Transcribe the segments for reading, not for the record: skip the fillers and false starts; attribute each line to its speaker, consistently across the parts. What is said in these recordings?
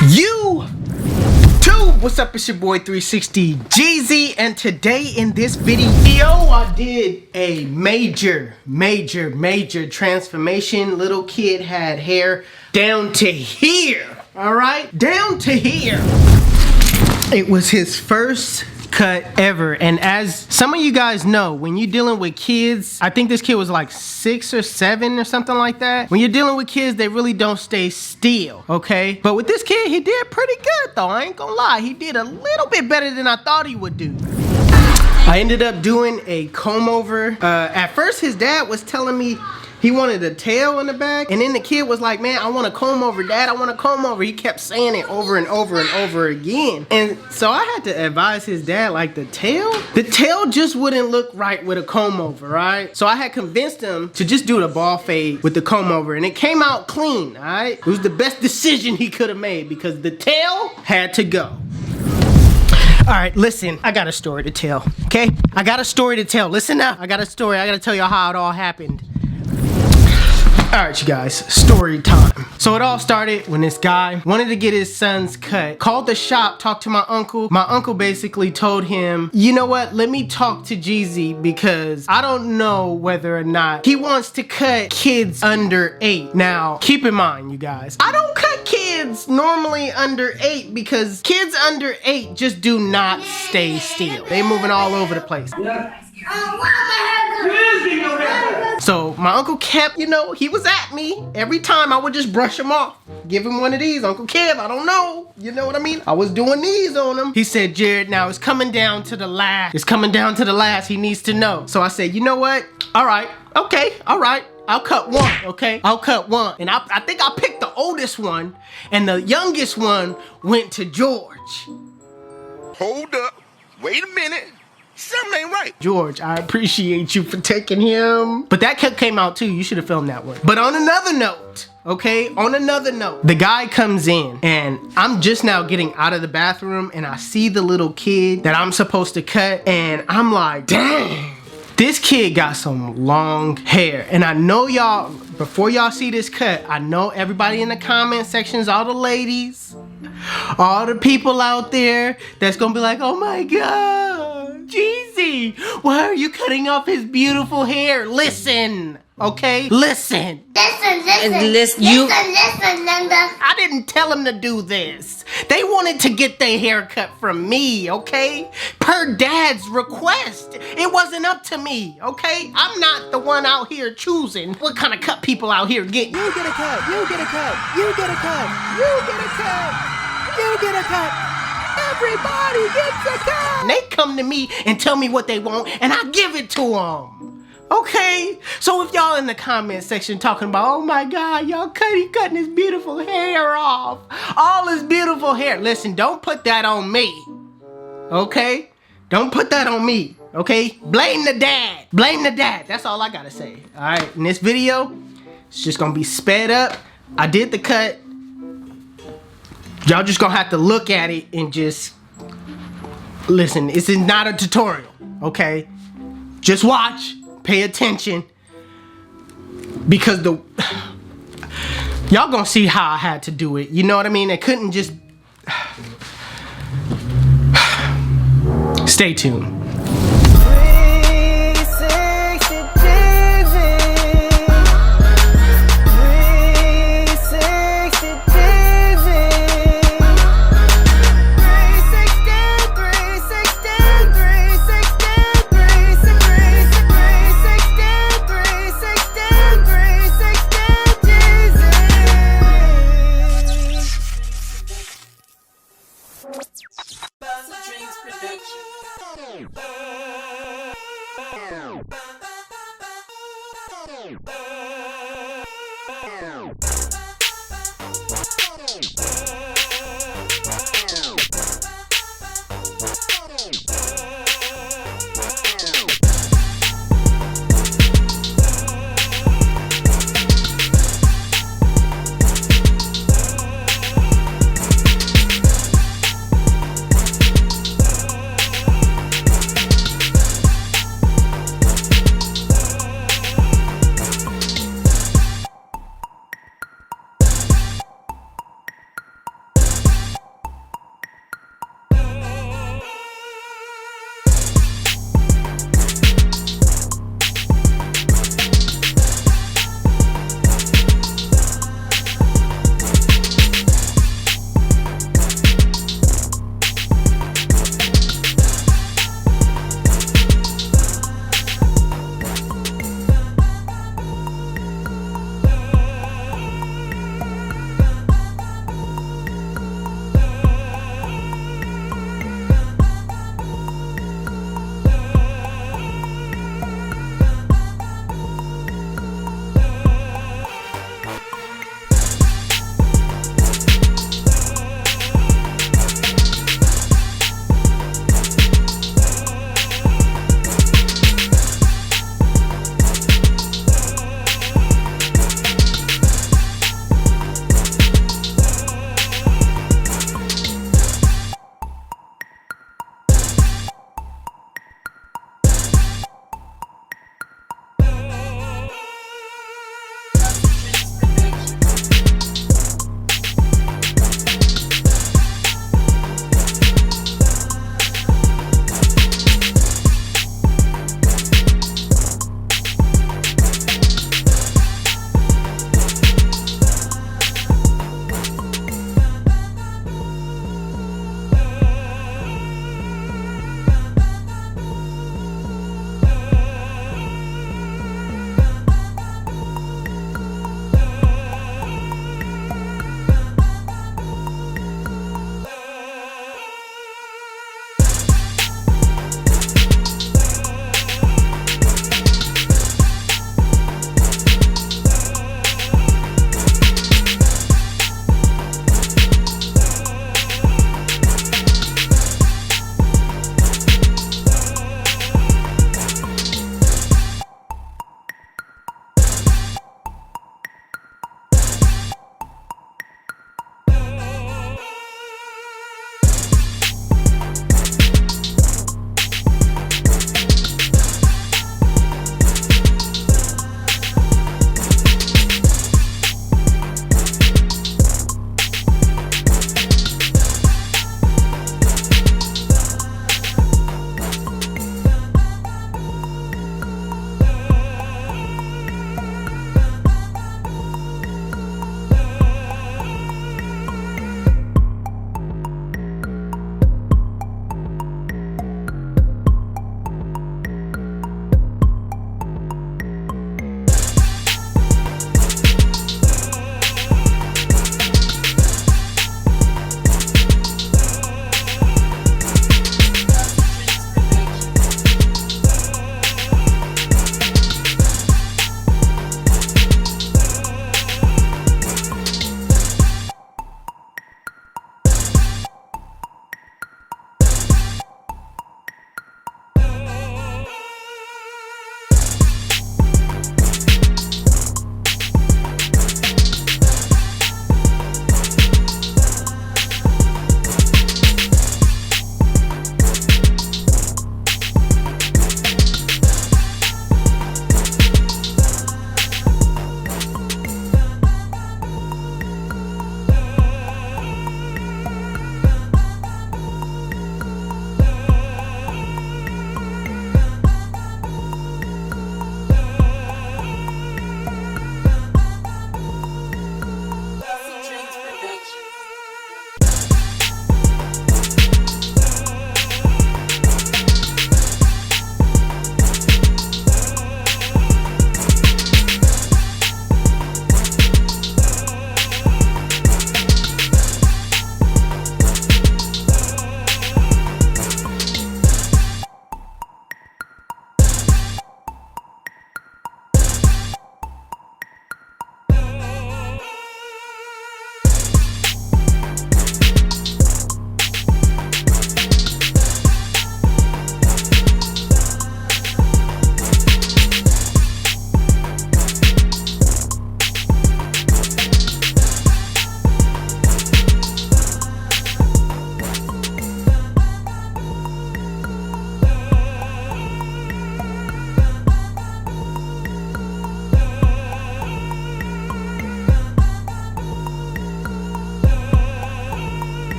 Speaker 1: YouTube, what's up? It's your boy 360 Jeezy, and today in this video I did a major transformation. Little kid had hair down to here, all right, down to here. It was his first cut ever, and as some of you guys know, when you're dealing with kids, I think this kid was like 6 or 7 or something like that. When you're dealing with kids, they really don't stay still, okay? But with this kid, he did pretty good though, I ain't gonna lie. He did a little bit better than I thought he would do. I ended up doing a comb over. At first his dad was telling me he wanted a tail in the back, and then the kid was like, man, I want a comb over, Dad, I want a comb over. He kept saying it over and over and over again. And so I had to advise his dad, like, the tail just wouldn't look right with a comb over, right? So I had convinced him to just do the ball fade with the comb over, and it came out clean, all right? It was the best decision he could have made because the tail had to go. All right, listen, I got a story to tell, okay? I got a story to tell. Listen up, I got a story. I gotta tell you how it all happened. All right, you guys, story time. So it all started when this guy wanted to get his son's cut, called the shop, talked to my uncle. My uncle basically told him, you know what, let me talk to Jeezy because I don't know whether or not he wants to cut kids under 8. Now, keep in mind, you guys, I don't cut kids normally under 8 because kids under 8 just do not stay still. They moving all over the place. So my uncle kept, you know, he was at me. Every time I would just brush him off. Give him one of these. Uncle Kev, I don't know. You know what I mean? I was doing these on him. He said, Jared, now it's coming down to the last. It's coming down to the last. He needs to know. So I said, you know what? All right. Okay. All right. I'll cut one, okay? I'll cut one. And I think I picked the oldest one, and the youngest one went to George.
Speaker 2: Hold up. Wait a minute. Something ain't right.
Speaker 1: George, I appreciate you for taking him. But that cut came out too. You should have filmed that one. But on another note, okay, on another note, the guy comes in and I'm just now getting out of the bathroom and I see the little kid that I'm supposed to cut, and I'm like, dang, this kid got some long hair. And I know y'all, before y'all see this cut, I know everybody in the comment sections, all the ladies, all the people out there that's gonna be like, oh my God, Jeezy, why are you cutting off his beautiful hair? Listen, okay? Listen.
Speaker 3: Listen, Linda.
Speaker 1: I didn't tell him to do this. They wanted to get their hair cut from me, okay? Per Dad's request. It wasn't up to me, okay? I'm not the one out here choosing what kind of cut people out here get. You get a cut, you get a cut, you get a cut, you get a cut, you get a cut. Everybody gets a cut. And they come to me and tell me what they want, and I give it to them. Okay? So if y'all in the comment section talking about, oh my God, y'all cutting his beautiful hair off. All his beautiful hair. Listen, don't put that on me. Okay? Don't put that on me. Okay? Blame the dad. Blame the dad. That's all I gotta say. Alright, in this video, it's just gonna be sped up. I did the cut. Y'all just gonna have to look at it and just listen. This is not a tutorial, okay? Just watch, pay attention, because y'all gonna see how I had to do it. You know what I mean? I couldn't just stay tuned. HustleDreamProduction.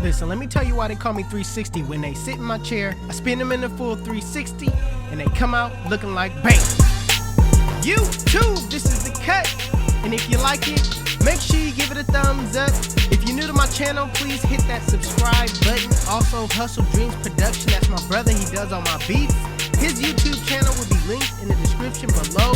Speaker 1: Listen, let me tell you why they call me 360. When they sit in my chair, I spin them in the full 360, and they come out looking like bam. YouTube, this is the cut. And if you like it, make sure you give it a thumbs up. If you're new to my channel, please hit that subscribe button. Also, HustleDreamProduction, that's my brother, he does all my beats. His YouTube channel will be linked in the description below.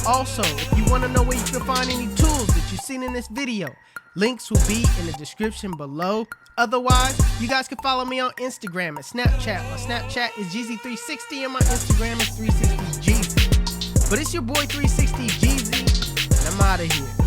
Speaker 1: Also, if you want to know where you can find any tools that you've seen in this video, links will be in the description below. Otherwise, you guys can follow me on Instagram and Snapchat. My Snapchat is Jeezy360 and my Instagram is 360Jeezy. But it's your boy 360Jeezy, and I'm out of here.